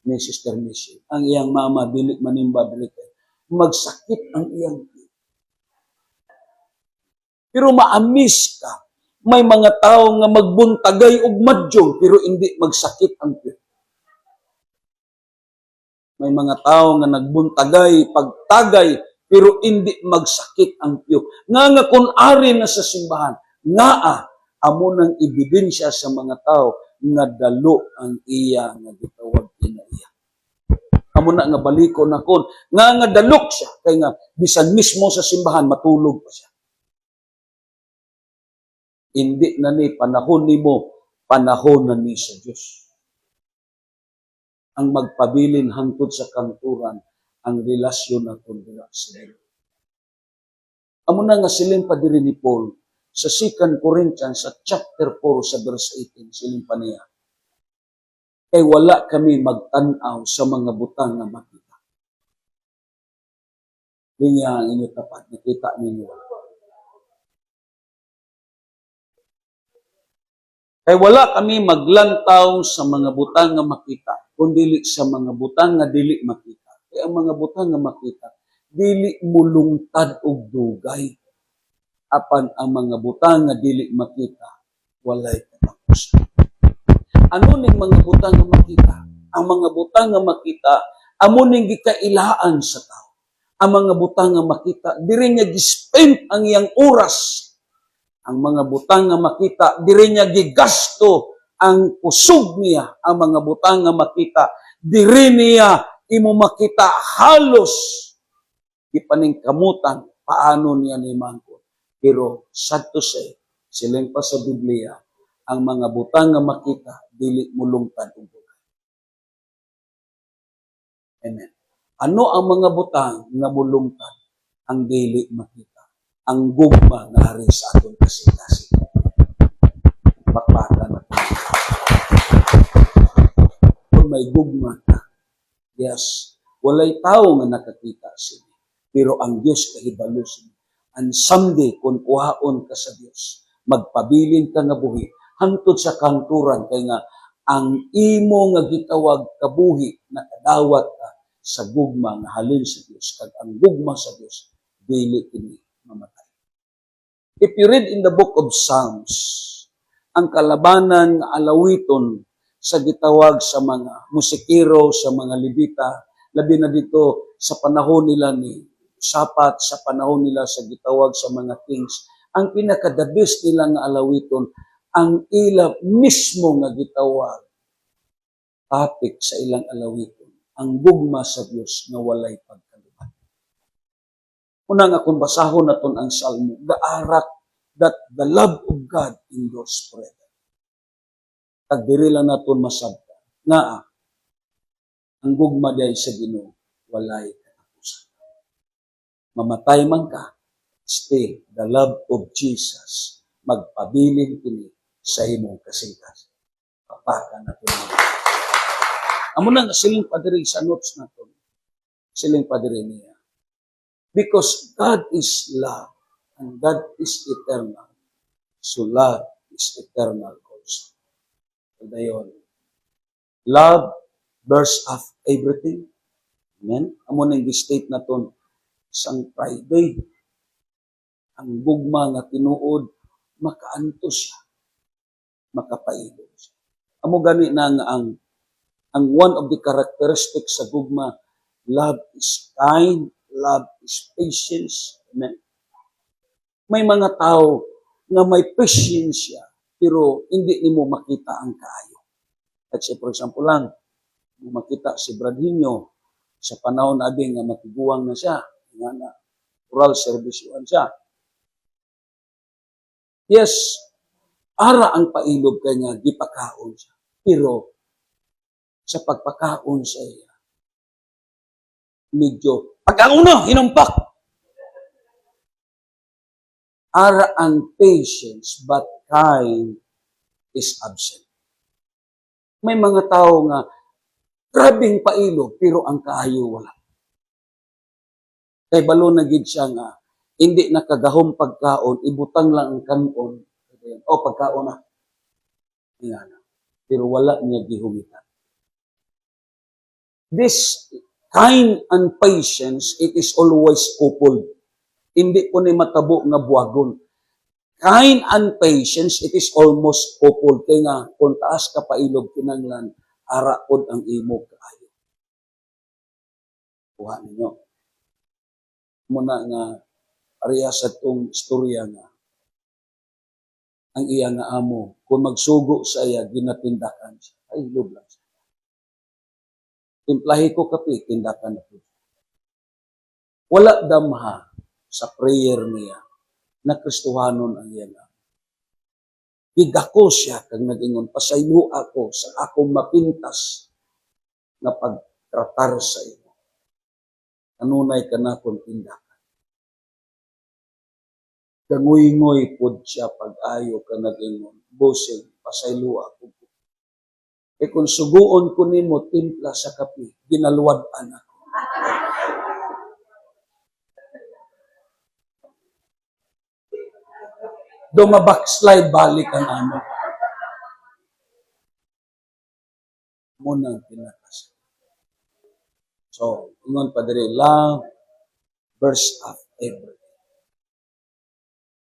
ni Sister Michelle. Ang iyang mama, dili manimba dili magsakit ang iyang tiyan. Pero maamis ka. May mga tao nga magbuntagay og madyong pero hindi magsakit ang tiyan. May mga tao nga nagbuntagay, pagtagay, pero hindi magsakit ang tiyan. Nga kung ari na sa simbahan, amo nang ebidensya sa mga tao nga dalo ang iya nga gitawag kinaiya. Amo na nga baliko na kon nga dalok siya kay nga bisan mismo sa simbahan matulog pa siya. Hindi na ni panahon nimo, panahon na ni sa Dios. Ang magpabilin hangtod sa kanturan ang relasyon naton dira sa Dios. Amo na nga siling pa diri ni Paul sa 2 Corinthians sa chapter 4 sa verse 18 siling pa niya. Kay wala kami magtanaw sa mga butang na makita. Dinya ang inyo tapat, nakita ninyo. Kay wala kami maglantaw sa mga butang nga makita, kundi sa mga butang nga dili makita. Kay ang mga butang nga makita, dili mulungtad og dugay. Apan ang mga butang nga dili makita, walay katapusan. Ano ning mga butang nga makita? Ang mga butang nga makita, amo ning gikailaan sa tao. Ang mga butang nga makita, diri niya gispend ang iyang oras. Ang mga butang nga makita, diri niya gigasto ang kusog niya. Ang mga butang nga makita, diri niya imo makita halos ipaningkamutan paano niya ni mangkot. Pero sad to say, siling pa sa Biblia, ang mga butang nga makita, dili mulungtad og dugay. Amen. Ano ang mga butang nga mulungtad? Ang dili makita. Ang gugma nga hari sa aton kasing-kasing. Bakbakan natin. Kung may gugma ka, yes, walay tao nga nakakita sila. Pero ang Diyos kahibalo sila. And someday, kung kuhaon ka sa Diyos, magpabilin ka nga buhi, hangtod sa kanturan, kay nga, ang imo nga gitawag kabuhi, nakadawat ka sa gugma nga halin sa Diyos. Kag ang gugma sa Diyos, dili kini mamatay. If you read in the book of Psalms, ang kalabanan nga alawiton sa gitawag sa mga musikero, sa mga libita, labi na dito sa panahon nila ni Sapat, sa panahon nila sa gitawag sa mga kings, ang pinaka-the best nila nga alawiton, ang ila mismo nga gitawag, topic sa ilang alawiton, ang gugma sa Dios nga walay pagkalubat. Una nga kung basahon naton ang Salmo, gaarat that the love of God endures forever. Kag diri lang naton masabta nga ang gugma diay sa Ginoo walay katapusan. Mamatay man ka, still the love of Jesus magpabilin kini sa imong kasingkas. Kapaka na ito. Amo na siling padiri sa notes na ito. Siling padiri niya. Because God is love and God is eternal. So love is eternal also. So dayon. Love bursts of everything. Amen? Amo na yung state na ito sang Friday. Ang gugma nga tinuod, makaanto siya. Makapailo siya. Amo gani na nga ang one of the characteristics sa gugma, love is kind, love is patience. Amen? May mga tao nga may patience siya, pero hindi nimo makita ang kaayo. At for example lang, makita si Bradinho sa panahon na nga matiguang na siya, nga na oral service yun siya. Yes, ara ang pailog kanya, gipakaon siya. Pero sa pagpakaon sa iya, medyo, pagkauna, hinumpak. Ara ang patience, but kind is absent. May mga tao nga, grabing pailog, pero ang kaayo wala. Kay balo na gid siya nga, hindi nakagahom pagkaon, ibutang lang ang kanon, o pagkaon na. Yan. Pero wala niya gihumitan. This kind and patience, it is always coupled. Hindi po ni matabo nga buwagon. Kind and patience, it is almost coupled. Kaya nga, kung taas ka pailog, kinanglan, araod ang imo kaayo. Kuha ninyo. Muna nga, ariya sa itong istorya nga, ang iya nga amo, kung magsugo sa iya, ginatindakan siya. Ay, ilog lang siya. Timplahi ko kape, tindakan na po. Wala damha sa prayer niya na Kristohanon ang iya nga. Higako siya kag nag-ingon, pasaylo ako sa akong mapintas na pagtratar sa iyo. Kanunay ka na kung tindakan. Kanguy-ngoy pod siya pag-ayo ka nag-ingon, bosing, pasaylo ako. E kung suguon ko nimo timpla sa kape, ginaluwad-an ako. Dumabackslide balik ang ano. Munang pinakas. So, ingon pa diri, love bursts of everything.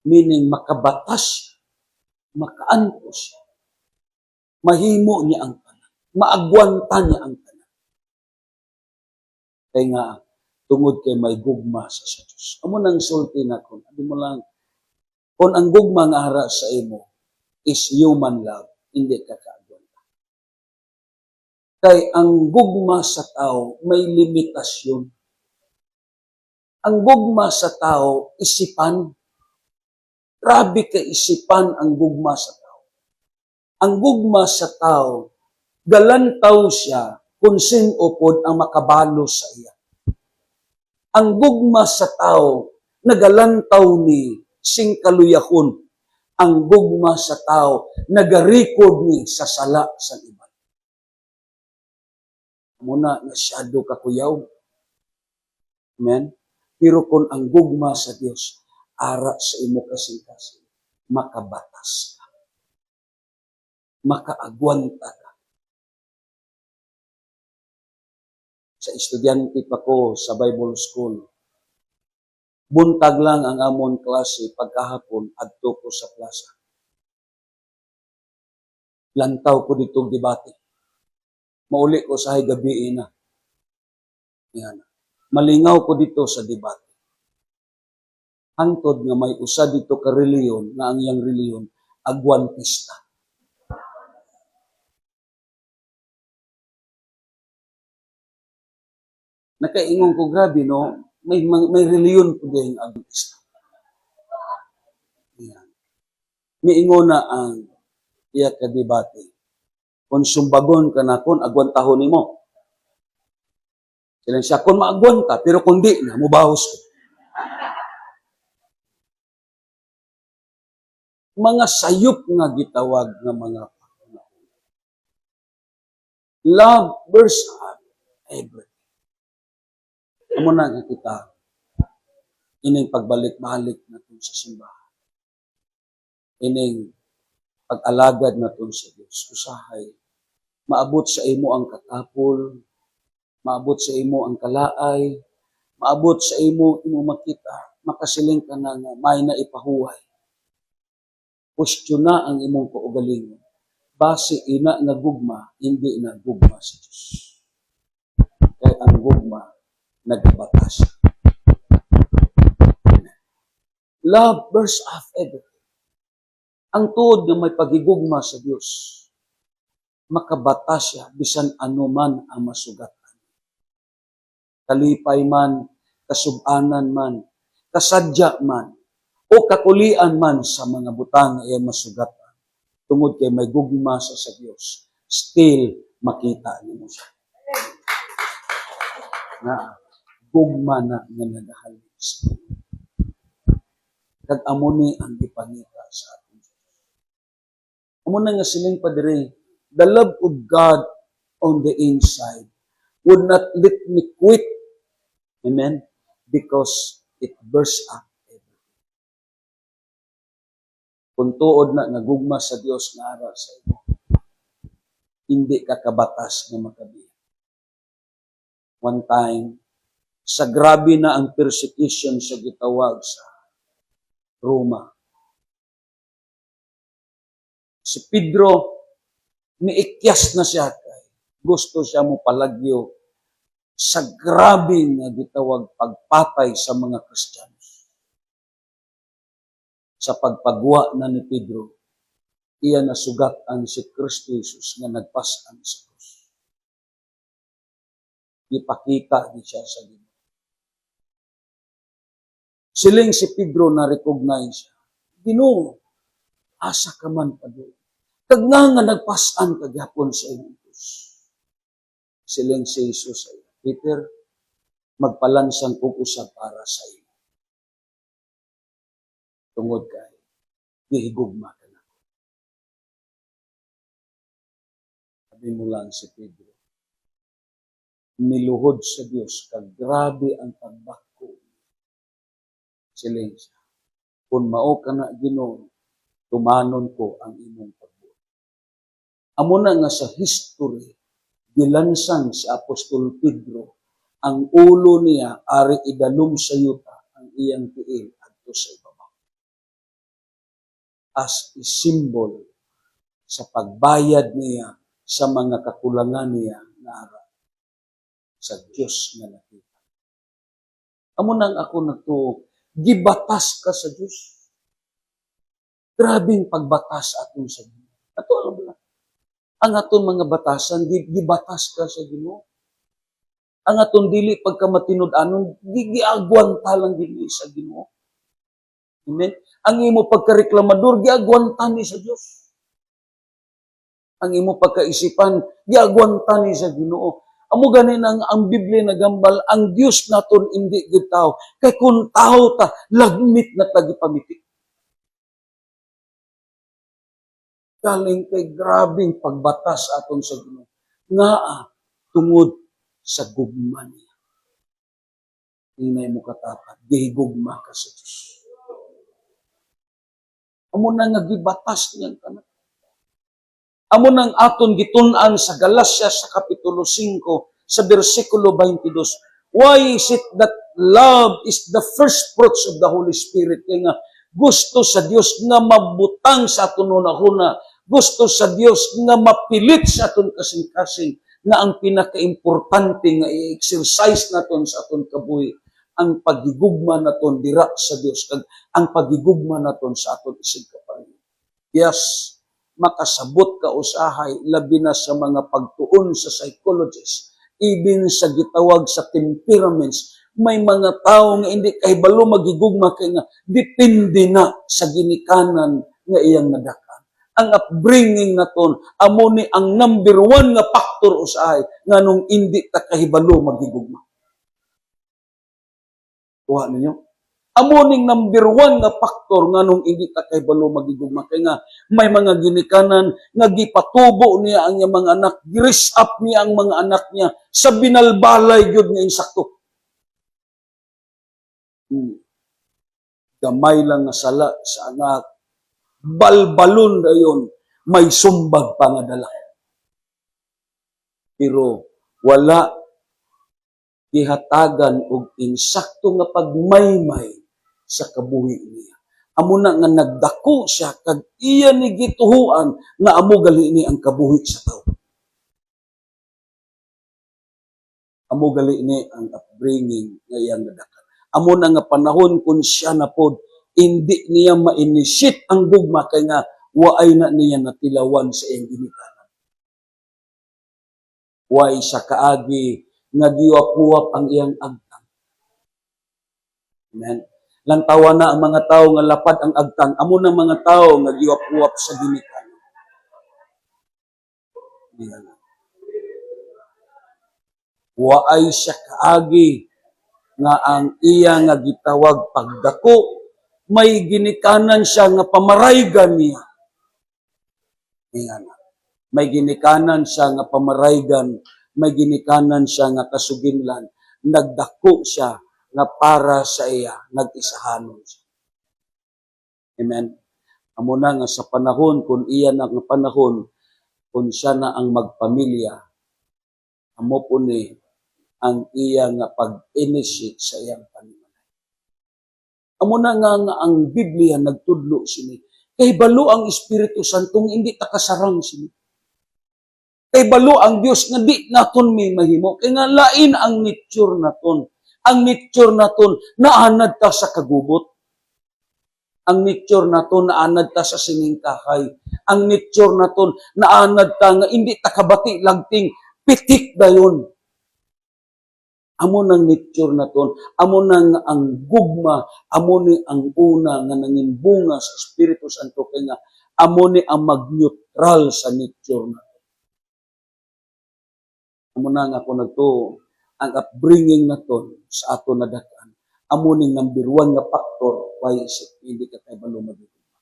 Meaning, makabatas siya, makaantos siya, mahimo niya ang tanan, maagwanta niya ang tanan. Kaya nga, tungod kay may gugma sa Diyos. Amo nang sulti na kung, ano mo lang, kung ang gugma nga hara sa imo is human love, hindi ka kaagwanta. Kay ang gugma sa tao may limitasyon. Ang gugma sa tao, isipan. Grabe ka isipan ang gugma sa tao. Ang gugma sa tao, galantaw siya kung sin-upod ang makabalo sa iya. Ang gugma sa tao, nagalantaw ni sing kaluyahon. Ang gugma sa tao, nagarikod ni sa sala sa iba. Muna, nasyado kakuyaw. Amen? Pero kung ang gugma sa Diyos, ara sa imo kasing-kasing, makabatas ka. Makaagwanta ka. Sa estudyante pa ko sa Bible School, buntag lang ang amon klase pagkahapon adto ko sa plaza. Lantaw ko ditong debate. Mauli ko sa gabi na. Yan. Malingaw ko dito sa debate. Hangtod nga may usa dito ka reliyon na ang iyang reliyon agwantista. Nakaingon ko grabe no, may reliyon po din agwantista. Yan. Miingon na ang iya ka debate. Kung sumbagon ka na kung agwantahon nimo. Sila siya kung maagwanta pero kung di na mubahos ko. mga sayop nga gitawag nga mga pangunahon. Love bursts out everything. Amo na nga kita ining pagbalik-balik naton sa simbahan. Ining pag-alagad naton sa Dios. Usahay maabot sa imo ang katapol, maabot sa imo ang kalaay, maabot sa imo makita, makasiling ka na nga may na ipahuway. Kwestiona ang imong kaugalingon. Base ina nga gugma, hindi na gugma sa Diyos. Kaya ang gugma, nagbatas. Love bursts off everything. Ang tuod nga may pagigugma sa Diyos, makabatas siya bisan anuman ang masugatan. Kalipay man, kasubanan man, kasadya man, o kakulian man sa mga butang ay masugatan. Tungod kay may gugma sa Diyos, still makita niyo siya. Na gugma na nga nagahalin sa Diyos. Kag amo ni ang ipangita sa atin. Amo na nga siling padre, the love of God on the inside would not let me quit. Amen? Because it bursts up. Kung tuod na nagugma sa Dios nga ara sa imo, hindi ka kabatas nga makabiya. One time, sa grabe na ang persecution sa gitawag sa Roma. Si Pedro, miikyas na siya kay gusto siya mo palagyo sa grabe nga gitawag pagpatay sa mga Kristiyano. Sa pagpagwa na ni Pedro, iya nasugatan si Kristo Jesus nga nagpasan sa krus. Ipakita di siya sa Ginoo. Siling si Pedro na recognize siya. Ginoo, asa ka man pa doon. Kag nga nagpasan kagyapon sa inyong Diyos. Siling si Jesus ay, Peter, magpalansang kong usab para sa iyo. Tungod kay gihigugma ka na. Sabi mo lang si Pedro, niluhod sa Diyos, kag grabe ang pagbako. Siling siya, kung mao ka na Ginoo, tumanon ko ang imong pagbuot. Amo na nga sa history, gilansang si Apostol Pedro, ang ulo niya ari idalom sa yuta ang iyang tiil adto sa ibabaw. As a symbol sa pagbayad niya sa mga kakulangan niya na ara sa Diyos nga nakita. Amo nang ako nagtuo, gibatas ka sa Diyos. Grabing pagbatas aton sa Ginoo. Ato alam ba? Ang aton mga batasan, gibatas ka sa Ginoo. Ang aton dili pagkamatinud-anon, giagwanta lang dili sa Ginoo. Amen? Ang imo pagkareklamador, giagwanta ni sa Diyos. Ang imo pagkaisipan, giagwanta ni sa Ginoo. Amo ganin ang Biblia nagambal, ang Diyos naton hindi gid tao. Kay kung tao ta, lagmit na tagipamitik. Galing kay grabing pagbatas aton sa Ginoo. Nga tungod sa gugma niya. Hinay mo katapat, gihigugma ka sa Diyos. Amo na nga gibatas niyang tanan. Amo nang aton gitun-an sa Galacia sa kapitulo 5 sa bersikulo 22. Why is it that love is the first fruits of the Holy Spirit? Kaya nga gusto sa Dios nga mabutang sa aton hunahuna, gusto sa Dios nga mapilit sa aton kasing-kasing, nga ang pinaka-importante nga i-exercise naton sa aton kabuhi ang pagigugma naton dira sa Dios, kag ang pagigugma naton sa aton isig kapareho. Yes, makasabot ka usahay labi na sa mga pagtuon sa psychologists, even sa gitawag sa temperaments. May mga tao nga hindi kahibalo magigugma kay nga depende na sa ginikanan nga iyang nadakan. Ang upbringing naton amo ni ang number 1 nga factor usahay nganong hindi ta kahibalo magigugma. Kuha ninyo? Amo ning number one nga faktor nganong hindi ta kay balo magigugma kay nga may mga ginikanan nga gipatubo niya ang iyang mga anak, gi-raise up niya ang mga anak niya sa binalbalay gyud nga insakto. Gamay lang nga sala sa anak, balbalon dayon may sumbag pa nga dala. Pero wala gihatagan og insakto nga pagmaymay sa kabuhi niya. Amo na nga nagdako siya kag iya ni gituhuan nga amo gali ni ang kabuhi sa tao. Amo gali ni ang upbringing nga iyang nadakan. Amo na nga panahon kung siya na pod hindi niya ma-initiate ang gugma kay nga waay na niya natilawan sa iyang ginikanan. Waay siya kaagi nga giwap-uwap ang iyang agtang. Amen. Lantawa na ang mga tao nga lapad ang agtang. Amo na mga tao nga giwap-uwap sa ginikanan. Waay siya kaagi nga ang iya nga gitawag pagdako, may ginikanan siya nga pamaraygan niya. May ginikanan siya nga pamaraygan, may ginikanan siya nga kasuginlan, nagdako siya nga para sa iya, nag-isahanon siya. Amen. Amo na nga sa panahon, kung iya na nga panahon, kung siya na ang magpamilya, amo po ni ang iya nga pag-initiate sa iyang panimala. Amo na nga ang Biblia nagtudlo sini. Kay balo ang Espiritu Santong hindi takasarang sini. Kay balo ang Dios nga di naton may mahimo. Kay nga lain ang nature naton. Ang nature naton naanad ta sa kagubot. Ang nature naton naanad ta sa siningkahay. Ang nature naton naanad ta nga hindi ta kabati lagting pitik dayon. Amo nang nature naton, amo nang ang gugma, amo ni ang una nga nangimbunga sa Espiritu Santo kay nga amo ni ang mag-neutral sa nature naton. Amo na nga kung nagtuo, ang upbringing naton sa ato na dakan, amo ning number one nga factor why hindi ka kay balo magigugma.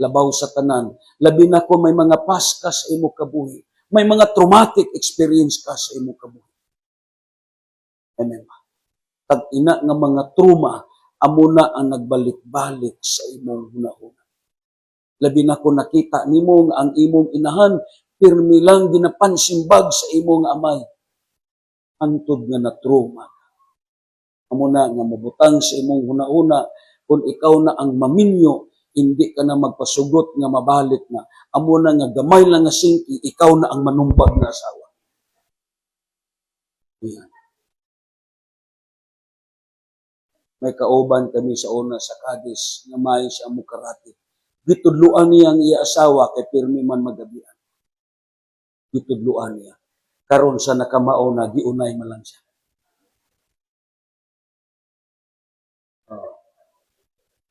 Labaw sa tanan, labi na ko may mga past ka sa imo kabuhi, may mga traumatic experience ka sa imo kabuhi. Amen. Tag ina nga mga trauma, amo na ang nagbalik-balik sa imong hunahuna. Labi na ko nakita nimo nga ang imong inahan, pirmi lang ginapansimbag sa imong amay. Antod nga na trauma. Amo na nga mabutang sa imong hunahuna, kung ikaw na ang maminyo, hindi ka na magpasugot nga mabalik na. Amo na nga gamay lang nga singki, ikaw na ang manumbag na asawa. Ayan. May kauban kami sa una sa Cadiz, nga may siya mukarati. Gitudluan niya ang iya asawa, kay pirmi man magabian. Gitudluan niya. Karon sa nakamao na, giunay man lang siya.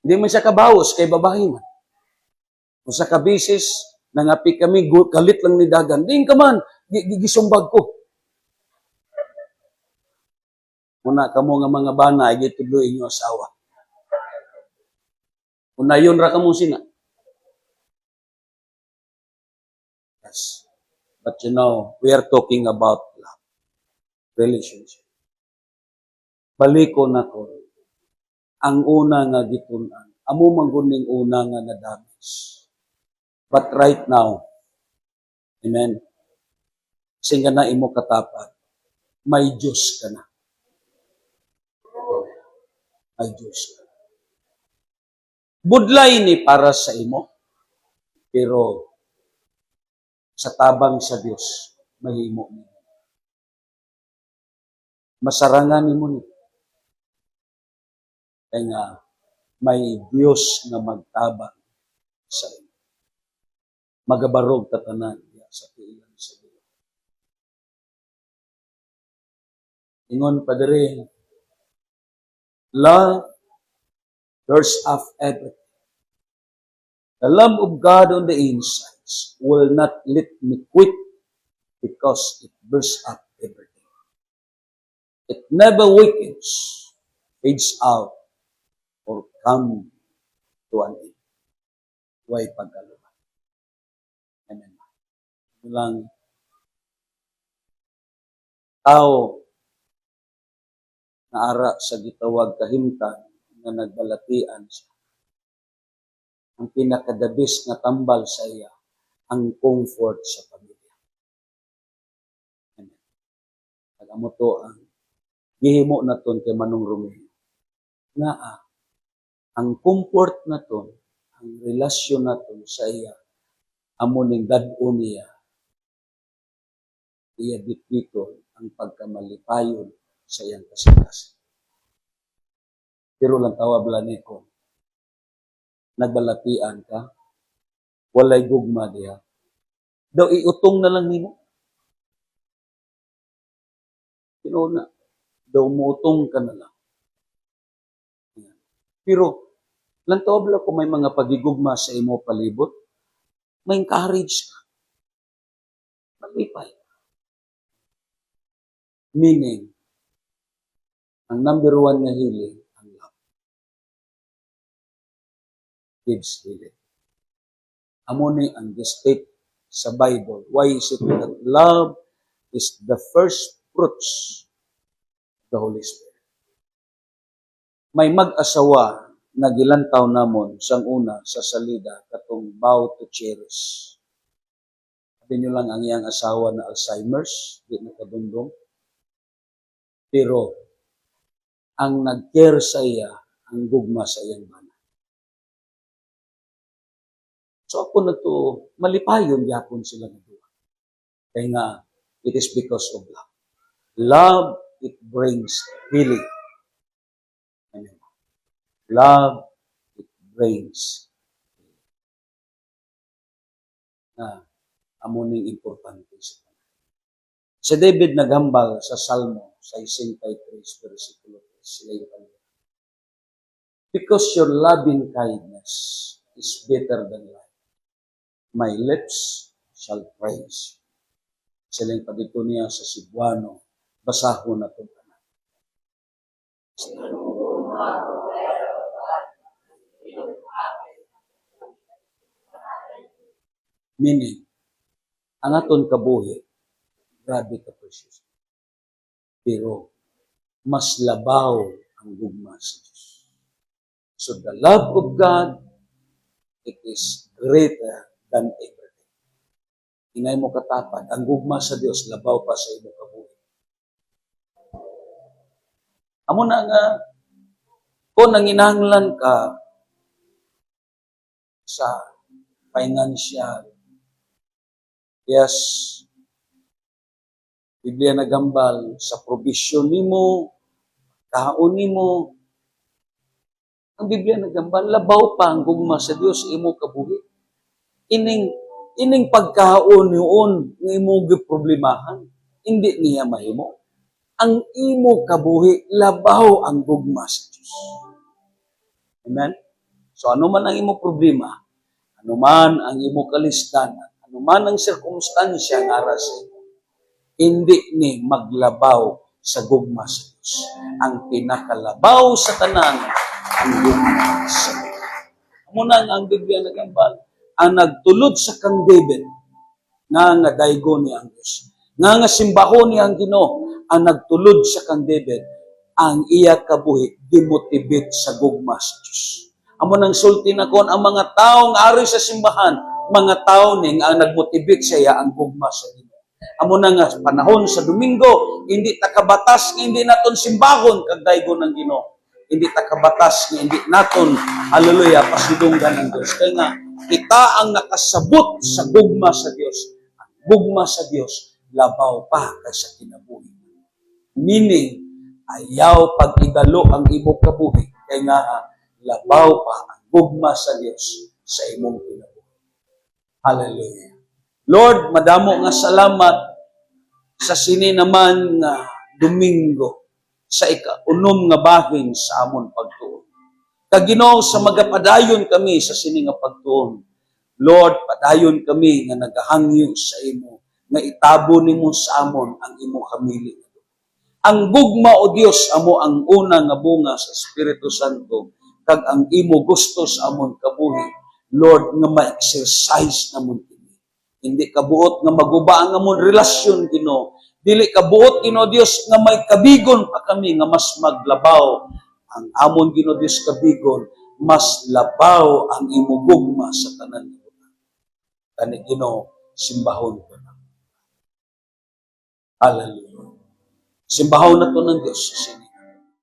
Hindi man siya kabawos, kay babae man. Kung sa kabisis, nangapi kami, kalit lang ni dagan. Di ka man, gisumbag ko. Una kamo nga mga bana, ay gitudlo inyo asawa. Una yun ra kamo sina. Yes. But you know, we are talking about love. Relationship. Baliko na ko. Ang una nga gitunan. Amo mangguning una nga na-damage. But right now, amen, singa na imo katapat, may Diyos ka na. May Diyos ka. Budlay ni para sa imo, pero sa tabang sa Diyos, mahimo mo. Masarangan mo ni. Kaya nga, may Diyos na magtabang sa imo. Magabarog tatanan sa tiilan sa Diyos. Ingon pa diri, love thirsts after everything. The love of God on the insides will not let me quit because it bursts up everything. It never weakens, fades out, come to an end. Huwag pagkaluman. Amen. Ito lang, tao na ara sa gitawag kahimtang na nagbalatian siya. Ang pinakadabis na tambal sa iya, ang comfort sa pamilya. Amen. Alam mo to, ang gihimo na ton kay Manong Romeo. Nga ang comfort na ton, ang relasyon na ton sa iya, amo ning dad-o niya, iya dito ang pagkamalipayon sa iyang kasikasan. Pero lang tawag lang ko, nagbalatian ka, walay gugma diha. Daw iutong na lang nimo. Pero na, daw muutong ka na lang. Pero, lang tawag lang kung may mga pagigugma sa imo palibot, may encourage ka. Malipay. Meaning, ang number one na healing, ang love. Gives healing. Amo ni ang state sa Bible. Why is it that love is the first fruits of the Holy Spirit? May mag-asawa na gilantaw namon sang una sa salida katong vow to cherish. Sabi nyo lang ang iyang asawa na Alzheimer's, di nakadundong. Pero, ang nag-care sa iya, ang gugma sa iyang bana. So ako na to, malipayon yapon sila na duwa. Kaya nga, it is because of love. Love, it brings healing. Amen. Love, it brings healing. Amuning importante sa kanila. Si David naghambal sa Salmo 63, versikulo 3. Sila yung kanila. Because your loving kindness is better than life, my lips shall praise. Sila yung pagito niya sa Cebuano, basahon na ito. Meaning, ang aton kabuhi, grabe ka precious. Pero, mas labaw ang gugma sa Diyos. So, the love of God, it is greater than everything. Ingay mo katapat, ang gugma sa Diyos, labaw pa sa imo kabuhi. Amo na nga, kung nanginahanglan ka sa financial, yes, Biblia nagambal sa provision nimo, kaon nimo. Ang Biblia nagambal, labaw pa ang gugma sa Dios imo kabuhi. Ining pagkaon noon ng imo giproblemahan, hindi niya mahimo. Ang imo kabuhi, labaw ang gugma sa Dios. Amen? So ano man ang imo problema, ano man ang imo kalistanan, ano man ang sirkumstansya nga sa hindi ni maglabaw sa gugma sa Diyos. Ang pinakalabaw sa tanan, ang gugma sa Diyos. Muna nga ang Biblia nagambal, ang nagtulod sa kang David, nga daygo niya ang Diyos. Nga simbaho niya ang Ginoo, ang nagtulod sa kang David, ang iya kabuhi, demotivate sa gugma sa Diyos. Amo nang sulti na kon ang mga taong ari sa simbahan, mga tao ning ang nagmotivate sa iya ang gugma sa Ginoo. Amo na nga panahon sa Domingo, hindi takabatas nga hindi naton simbahon kag daygo ng Ginoo. Hindi takabatas nga hindi naton haleluya pasidunggan ng Dios. Kaya nga kita ang nakasabot sa gugma sa Dios. Ang gugma sa Dios labaw pa kaysa kinabuhi. Meaning ayaw pag idalo ang imong kabuhi kay nga labaw pa ang gugma sa Dios sa imong kinabuhi. Hallelujah. Lord, madamo nga salamat sa sini naman nga Domingo sa ika-unom nga bahin sa amon pagtuon. Kag Ginoo sa magapadayon kami sa sini nga pagtuon. Lord, padayon kami nga nagahangyo sa imo nga itabo nimo sa amon ang imo kamili. Ang gugma o Dios amo ang una nga bunga sa Espiritu Santo kag ang imo gusto sa amon kabuhi, Lord, nga ma-exercise namon kini. Hindi kabuot nga maguba ang amon relasyon, Ginoo. Dili kabuot, Ginoo Dios, nga may kabigon pa kami nga mas maglabaw ang amon, Ginoo Dios, kabigon, mas labaw ang imo gugma sa tanan nga butang. Kani Ginoo, simbahon ko na. Hallelujah. Simbahon na to ng Diyos sa